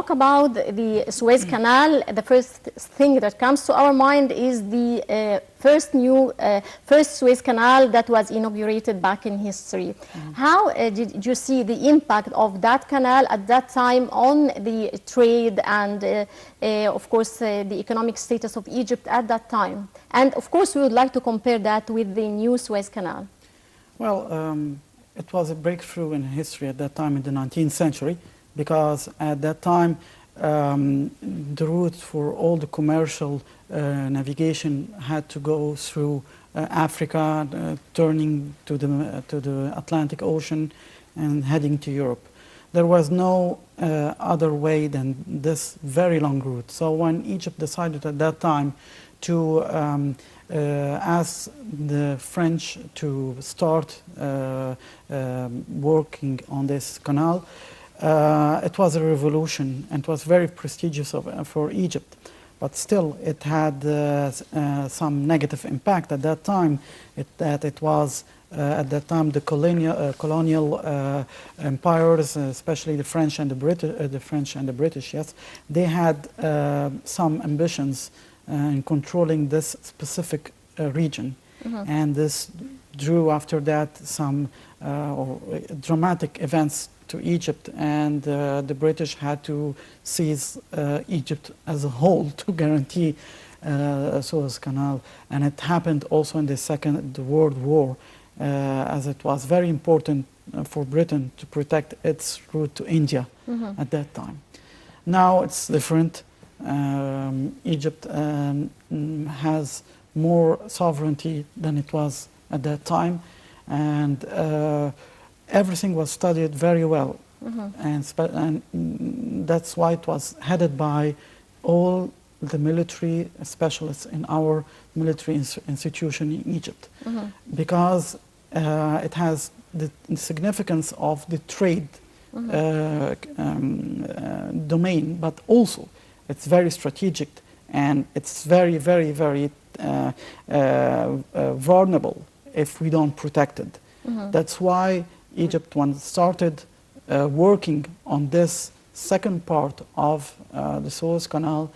About the Suez Canal, the first thing that comes to our mind is the first Suez Canal that was inaugurated back in history. How did you see the impact of that canal at that time on the trade and, of course, the economic status of Egypt at that time? And, of course, we would like to compare that with the new Suez Canal. Well, it was a breakthrough in history at that time in the 19th century. Because at that time, the route for all the commercial navigation had to go through Africa, turning to the Atlantic Ocean and heading to Europe. There was no other way than this very long route. So when Egypt decided at that time to ask the French to start working on this canal, it was a revolution and it was very prestigious for Egypt. But still, it had some negative impact at that time. At that time, the colonial empires, especially the French and the British, yes, they had some ambitions in controlling this specific region, and this drew after that some dramatic events to Egypt, and the British had to seize Egypt as a whole to guarantee Suez Canal. And it happened also in the Second World War, as it was very important for Britain to protect its route to India at that time. Now it's different. Egypt has more sovereignty than it was at that time, and everything was studied very well, and that's why it was headed by all the military specialists in our military institution in Egypt, because it has the significance of the trade domain, but also it's very strategic and it's very, very, very vulnerable if we don't protect it. That's why Egypt, when it started working on this second part of the Suez Canal,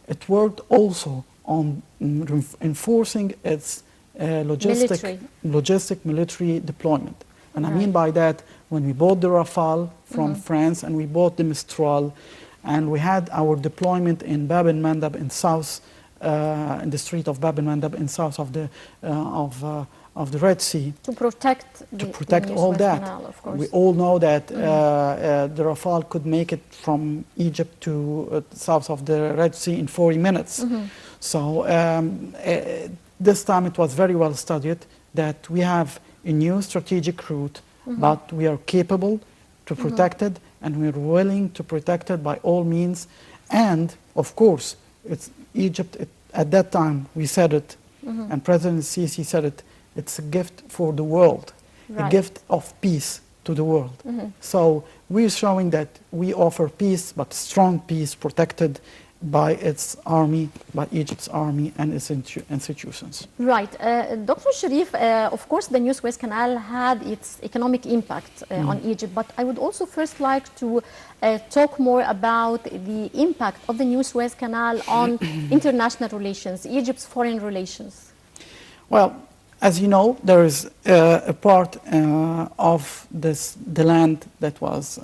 it worked also on enforcing its logistic military deployment. And I mean by that, when we bought the Rafale from France and we bought the Mistral, and we had our deployment in Bab el-Mandab in south, in the Strait of Bab el-Mandab in south of the Red Sea. To protect all that. Canal, of course. We all know that the Rafale could make it from Egypt to south of the Red Sea in 40 minutes. So this time it was very well studied that we have a new strategic route, but we are capable to protect it, and we're willing to protect it by all means. And of course, it's Egypt, at that time we said it, and President Sisi said it, it's a gift for the world, a gift of peace to the world. So we're showing that we offer peace, but strong peace protected by its army, by Egypt's army and its institutions. Right. Dr. Chérif, of course the new Suez Canal had its economic impact on Egypt, but I would also first like to talk more about the impact of the new Suez Canal on international relations, Egypt's foreign relations. Well, as you know, there is a part of the land that was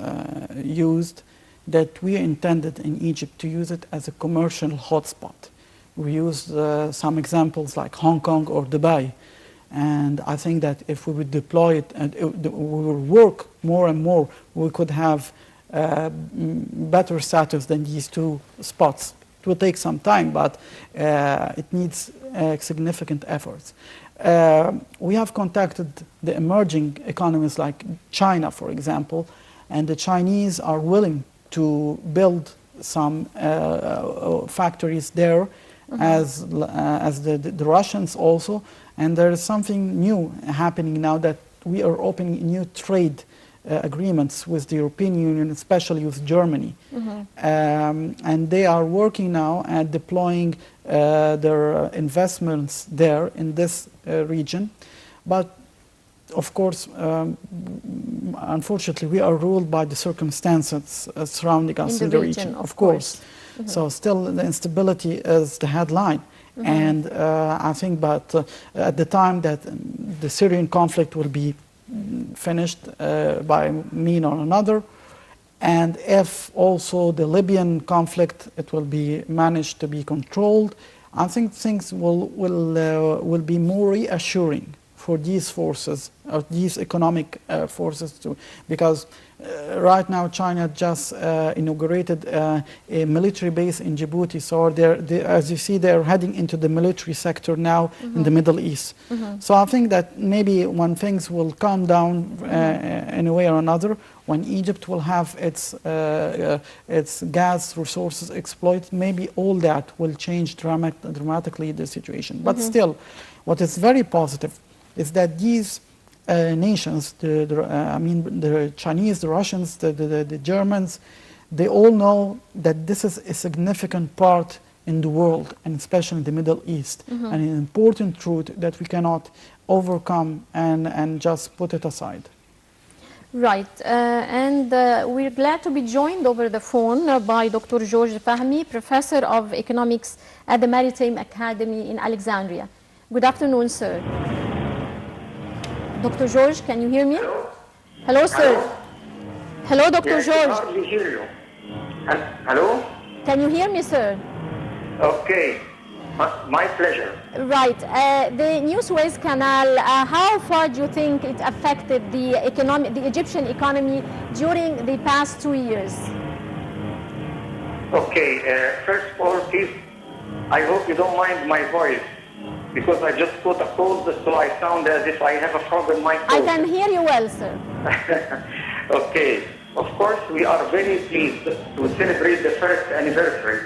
used that we intended in Egypt to use it as a commercial hotspot. We used some examples like Hong Kong or Dubai. And I think that if we would deploy it and we would work more and more, we could have better status than these two spots. It will take some time, but it needs significant efforts. We have contacted the emerging economies like China, for example, and the Chinese are willing to build some factories there, as the Russians also. And there is something new happening now, that we are opening new trade agreements with the European Union, especially with Germany. And they are working now at deploying their investments there in this region. But of course, unfortunately, we are ruled by the circumstances surrounding us in the region, of course. So still the instability is the headline. And I think but at the time that the Syrian conflict will be finished by mean or another, and if also the Libyan conflict, it will be managed to be controlled, I think things will be more reassuring for these forces, or these economic forces too, because right now China just inaugurated a military base in Djibouti, so as you see, they're heading into the military sector now in the Middle East. So I think that maybe when things will calm down in a way or another, when Egypt will have its gas resources exploited, maybe all that will change dramatically the situation. But still, what is very positive is that these nations, I mean the Chinese, the Russians, the Germans, they all know that this is a significant part in the world, and especially in the Middle East, and an important truth that we cannot overcome and just put it aside. Right, and we're glad to be joined over the phone by Dr. Chérif AMIR, Professor of Economics at the Maritime Academy in Alexandria. Good afternoon, sir. Dr. George, can you hear me? Hello? Hello, sir. Hello, Dr. Yes, George. I hardly hear you. Hello? Can you hear me, sir? Okay. My pleasure. Right. The new Suez Canal, how far do you think it affected the Egyptian economy during the past 2 years? Okay. First of all, please, I hope you don't mind my voice, because I just caught a cold, so I sound as if I have a frog in my throat. I can hear you well, sir. Okay. Of course, we are very pleased to celebrate the first anniversary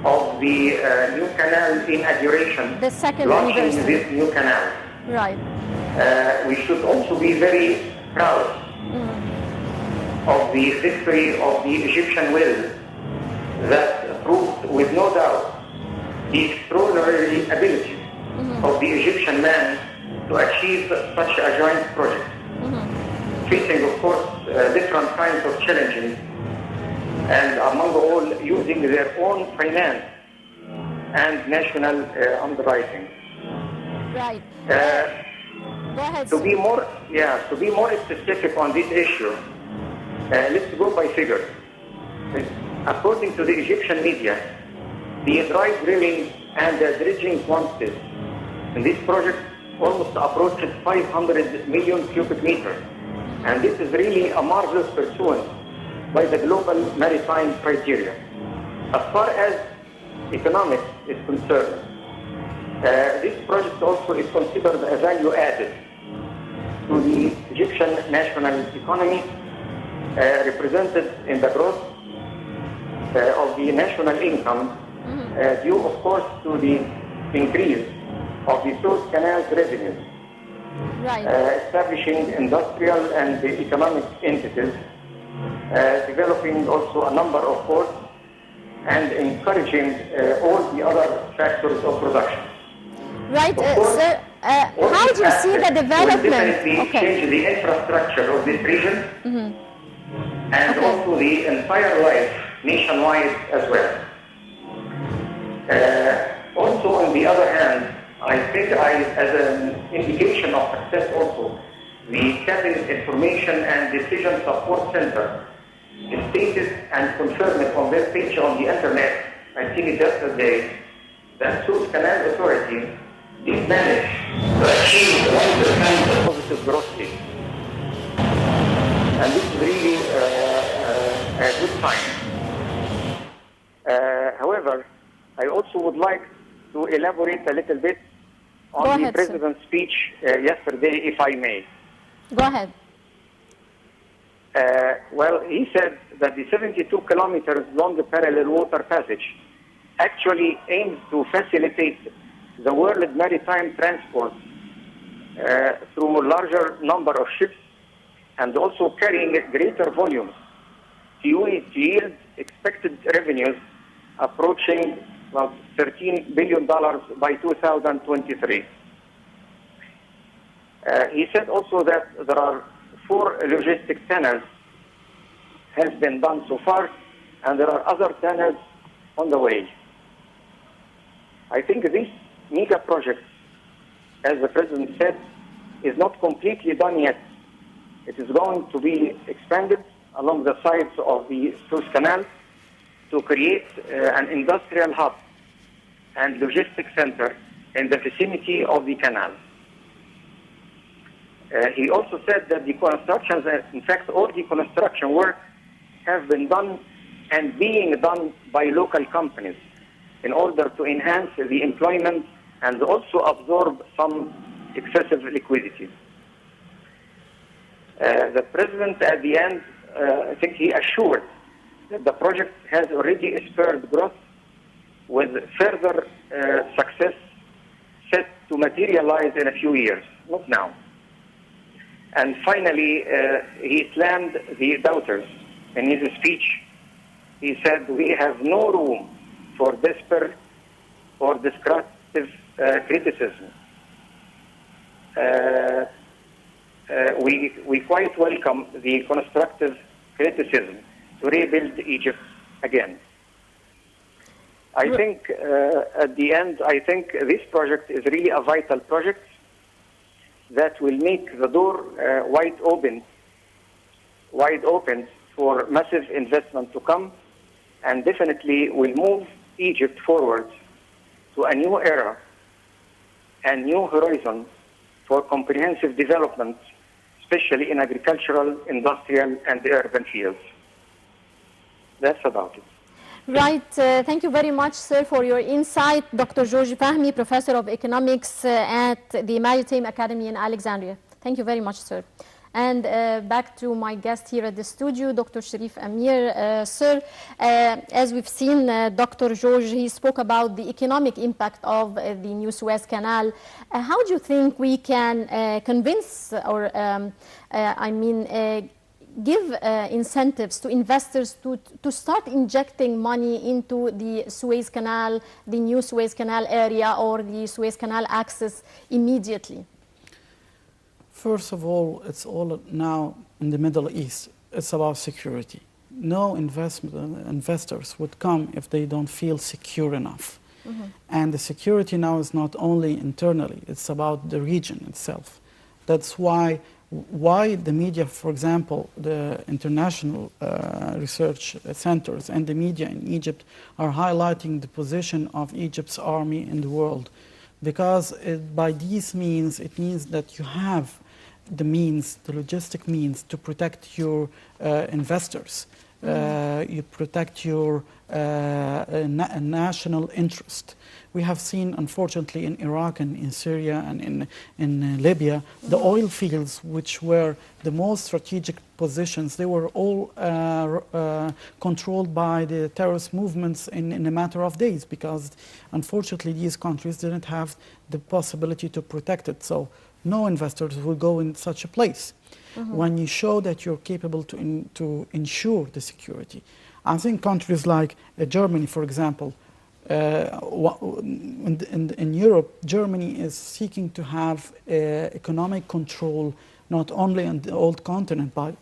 of the new canal inauguration. The second launching anniversary. This new canal. Right. We should also be very proud of the victory of the Egyptian will that proved with no doubt the extraordinary ability of the Egyptian man to achieve such a joint project, facing, of course, different kinds of challenges, and among all, using their own finance and national underwriting. Right. Go ahead, To sir. be more specific on this issue, let's go by figures. According to the Egyptian media, the dry drilling and the dredging quantities in this project almost approached 500 million cubic meters. And this is really a marvelous pursuance by the global maritime criteria. As far as economics is concerned, this project also is considered a value added to the Egyptian national economy, represented in the growth of the national income, due, of course, to the increase of the Suez Canal's revenues, Right. establishing industrial and economic entities, developing also a number of ports, and encouraging all the other factors of production. Right, course, sir. How do you see the will development? definitely change the infrastructure of this region, and also the entire life nationwide as well. Also, on the other hand, I think as an indication of success also, the Cabinet Information and Decision Support Center stated and confirmed it on their page on the internet, I think it yesterday, that Suez Canal Authority did manage to achieve 1% positive growth rate. And this is really a good sign. However, I also would like to elaborate a little bit on Go the ahead, President's speech yesterday, if I may. Go ahead. Well, he said that the 72 kilometers long parallel water passage actually aims to facilitate the world maritime transport through a larger number of ships, and also carrying greater volumes to yield expected revenues approaching about $13 billion by 2023. He said also that there are 4 logistic tunnels has been done so far, and there are other tunnels on the way. I think this mega project, as the President said, is not completely done yet. It is going to be expanded along the sides of the Suez Canal to create an industrial hub and logistics center in the vicinity of the canal. He also said that the construction, in fact, all the construction work have been done and being done by local companies in order to enhance the employment and also absorb some excessive liquidity. The President at the end, I think he assured that the project has already spurred growth with further success set to materialize in a few years, not now. And finally, he slammed the doubters. In his speech, he said, "We have no room for despair or destructive criticism. We quite welcome the constructive criticism to rebuild Egypt again." I think at the end, I think this project is really a vital project that will make the door wide open for massive investment to come, and definitely will move Egypt forward to a new era and new horizon for comprehensive development, especially in agricultural, industrial, and urban fields. That's about it. Right. Thank you very much, sir, for your insight. Dr. George Fahmy, Professor of Economics at the Maritime Academy in Alexandria. Thank you very much, sir. And back to my guest here at the studio, Dr. Chérif AMIR. Sir, as we've seen, Dr. George, he spoke about the economic impact of the new Suez Canal. How do you think we can convince or, give incentives to investors to start injecting money into the Suez Canal, the new Suez Canal area, or the Suez Canal access immediately? First of all, it's all now in the Middle East. It's about security. No investors would come if they don't feel secure enough. Mm-hmm. And the security now is not only internally, it's about the region itself. That's why the media, for example, the international research centers and the media in Egypt are highlighting the position of Egypt's army in the world. Because by these means, it means that you have the means, the logistic means to protect your investors. You protect your national interest. We have seen, unfortunately, in Iraq and in Syria and in Libya, the oil fields, which were the most strategic positions, they were all controlled by the terrorist movements in a matter of days, because, unfortunately, these countries didn't have the possibility to protect it. So no investors will go in such a place. Mm-hmm. When you show that you're capable to ensure the security. I think countries like Germany, for example, in Europe, Germany is seeking to have economic control not only on the old continent, but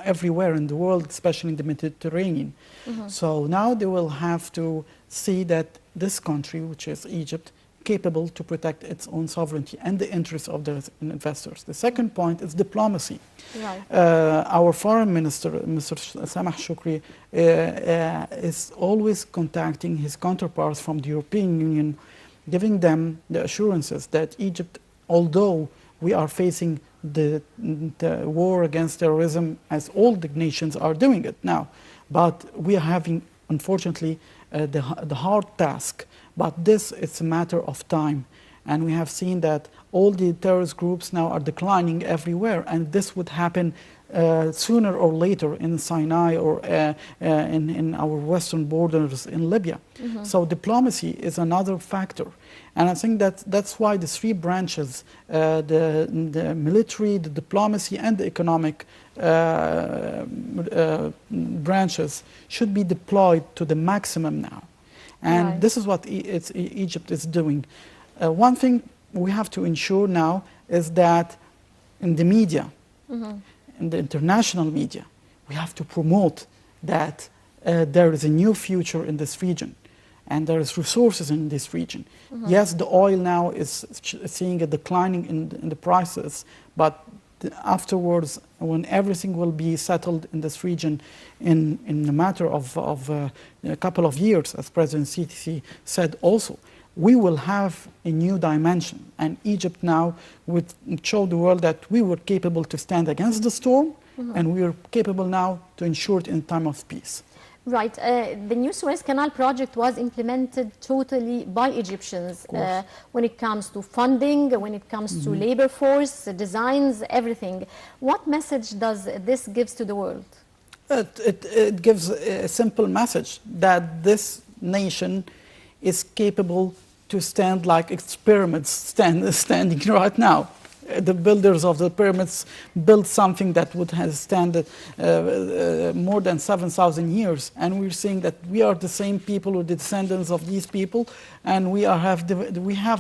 everywhere in the world, especially in the Mediterranean. Mm-hmm. So now they will have to see that this country, which is Egypt, capable to protect its own sovereignty and the interests of the investors. The second point is diplomacy. Right. Our foreign minister, Mr. Samah Shoukry, is always contacting his counterparts from the European Union, giving them the assurances that Egypt, although we are facing the war against terrorism, as all the nations are doing it now, but we are having, unfortunately, the hard task. But this is a matter of time. And we have seen that all the terrorist groups now are declining everywhere. And this would happen sooner or later in Sinai or in our western borders in Libya. Mm-hmm. So diplomacy is another factor. And I think that's why the three branches, the military, the diplomacy, and the economic branches should be deployed to the maximum now. And right. This is what Egypt is doing. One thing we have to ensure now is that in the media, in the international media, we have to promote that there is a new future in this region and there is resources in this region. Yes, the oil now is seeing a declining in the prices, but afterwards, when everything will be settled in this region in a matter of a couple of years, as President Sisi said also, we will have a new dimension. And Egypt now would show the world that we were capable to stand against the storm, and we are capable now to ensure it in time of peace. Right. The new Suez Canal project was implemented totally by Egyptians when it comes to funding, when it comes to labor force, designs, everything. What message does this give to the world? It gives a simple message that this nation is capable to stand like its pyramids standing right now. The builders of the pyramids built something that would have stand more than 7,000 years, and we're seeing that we are the same people, or the descendants of these people, and we have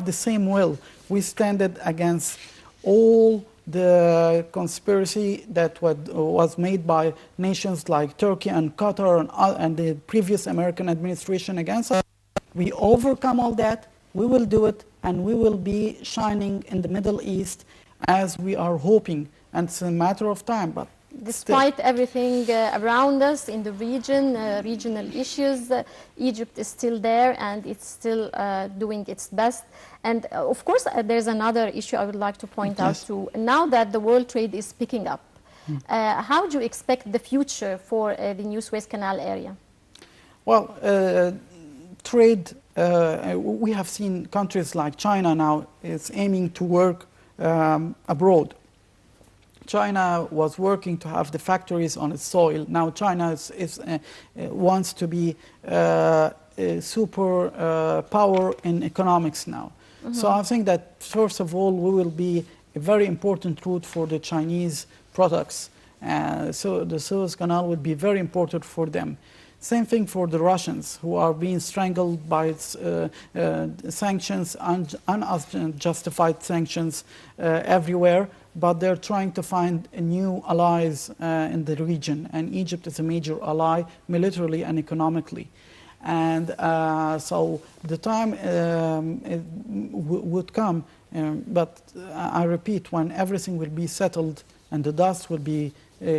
the same will. We stand against all the conspiracy that was made by nations like Turkey and Qatar and the previous American administration against us. We overcome all that. We will do it, and we will be shining in the Middle East as we are hoping, and it's a matter of time. But despite everything around us in the region, regional issues, Egypt is still there, and it's still doing its best. And of course, there's another issue I would like to point out too. Now that the world trade is picking up, how do you expect the future for the new Suez Canal area? Well, trade, we have seen countries like China now is aiming to work abroad. China was working to have the factories on its soil. Now China wants to be a super power in economics now. So I think that first of all, we will be a very important route for the Chinese products. So the Suez Canal would be very important for them. Same thing for the Russians, who are being strangled by its sanctions, unjustified sanctions everywhere, but they're trying to find new allies in the region, and Egypt is a major ally militarily and economically. And so the time would come, but I repeat, when everything will be settled and the dust will be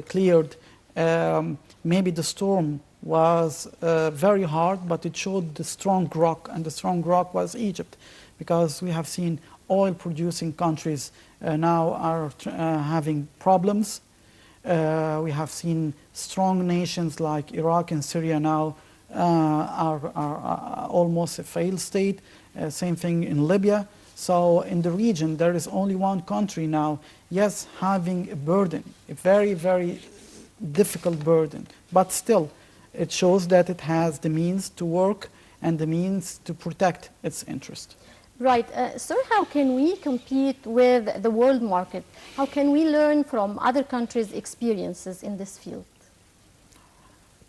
cleared, maybe the storm was very hard, but it showed the strong rock, and the strong rock was Egypt, because we have seen oil-producing countries now are having problems. We have seen strong nations like Iraq and Syria now are almost a failed state. Same thing in Libya. So in the region, there is only one country now, yes, having a burden, a very, very difficult burden, but still, it shows that it has the means to work and the means to protect its interest. Right. Sir, how can we compete with the world market? How can we learn from other countries' experiences in this field?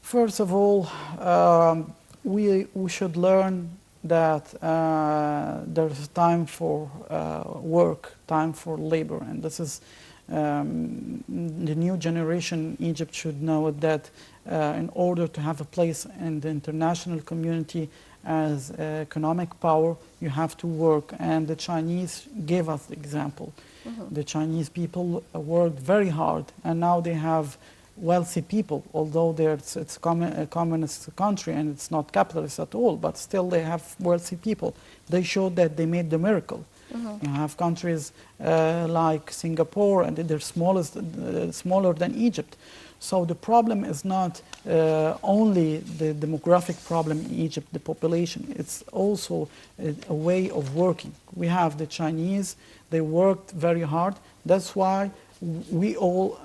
First of all, we should learn that there's time for work, time for labor, and this is the new generation in Egypt should know that in order to have a place in the international community as economic power, you have to work, and the Chinese gave us the example. The Chinese people worked very hard, and now they have wealthy people, although it's a communist country and it's not capitalist at all, but still they have wealthy people. They showed that they made the miracle. You have countries like Singapore, and they're smaller than Egypt. So the problem is not only the demographic problem in Egypt, the population. It's also a way of working. We have the Chinese, they worked very hard. That's why we all,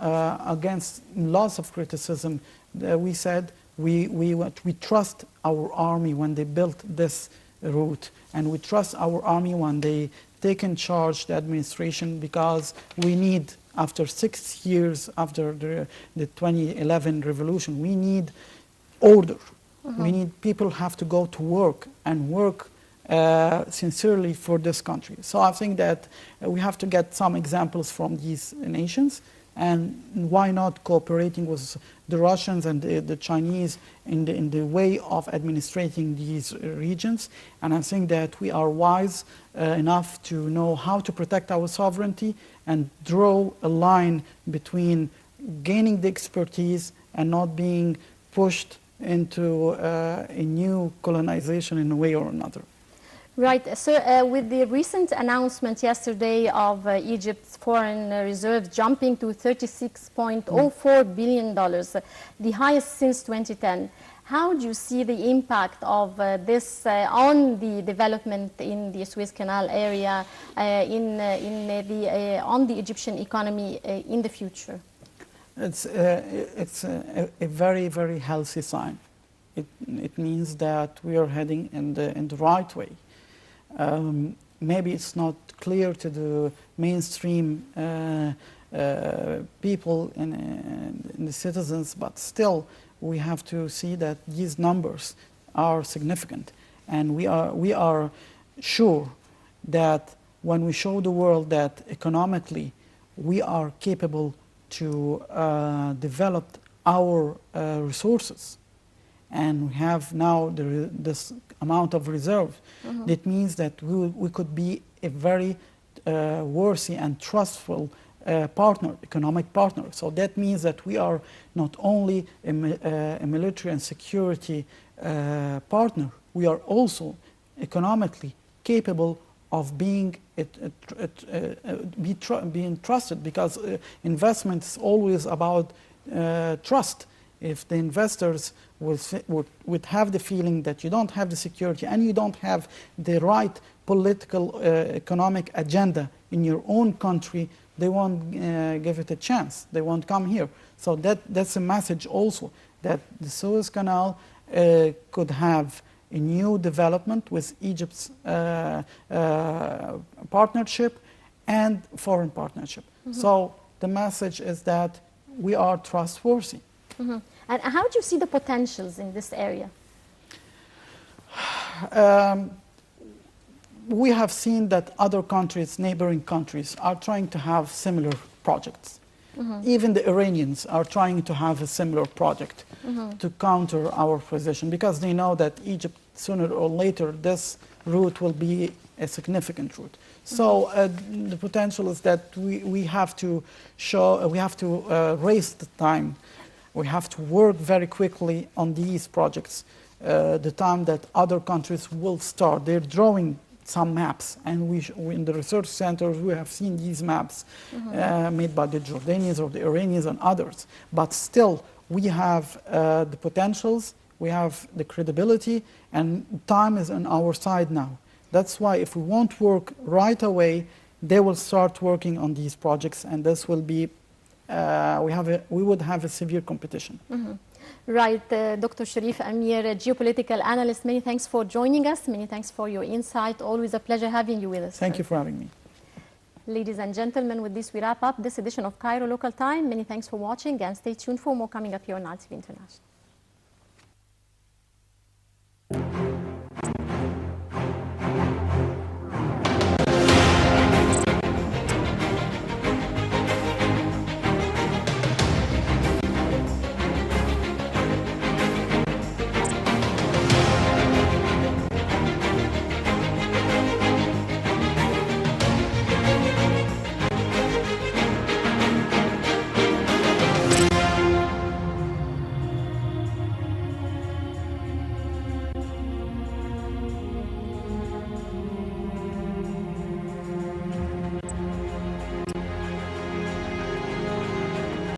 against lots of criticism, we said we trust our army when they built this route, and we trust our army when they take in charge the administration, because we need, after 6 years after the 2011 revolution, we need order. We need people have to go to work and work sincerely for this country. So I think that we have to get some examples from these nations, and why not cooperating with the Russians and the Chinese in the way of administrating these regions. And I think that we are wise enough to know how to protect our sovereignty and draw a line between gaining the expertise and not being pushed into a new colonization in a way or another. Right. So with the recent announcement yesterday of Egypt's foreign reserves jumping to $36.04 billion, the highest since 2010, how do you see the impact of this on the development in the Suez Canal area, on the Egyptian economy in the future? It's a very, very healthy sign. It means that we are heading in the right way. Maybe it's not clear to the mainstream people and the citizens, but still we have to see that these numbers are significant. And we are sure that when we show the world that economically we are capable to develop our resources, and we have now this amount of reserve, that means that we could be a very worthy and trustful partner, economic partner. So that means that we are not only a military and security partner, we are also economically capable of being trusted, because investment is always about trust. If the investors would have the feeling that you don't have the security and you don't have the right political, economic agenda in your own country, they won't give it a chance. They won't come here. So that's a message also, that the Suez Canal could have a new development with Egypt's partnership and foreign partnership. So the message is that we are trustworthy. And how do you see the potentials in this area? We have seen that other countries, neighboring countries, are trying to have similar projects. Even the Iranians are trying to have a similar project to counter our position, because they know that Egypt, sooner or later, this route will be a significant route. So the potential is that we have to raise the time. We have to work very quickly on these projects. The time that other countries will start, they're drawing some maps, and we in the research centers we have seen these maps made by the Jordanians or the Iranians and others. But still, we have the potentials, we have the credibility, and time is on our side now. That's why if we won't work right away, they will start working on these projects, and this will be we would have a severe competition. Right, Dr. Chérif AMIR, a geopolitical analyst, many thanks for joining us. Many thanks for your insight. Always a pleasure having you with us. Thank you for having me. Ladies and gentlemen, with this we wrap up this edition of Cairo Local Time. Many thanks for watching, and stay tuned for more coming up here on Al TV International.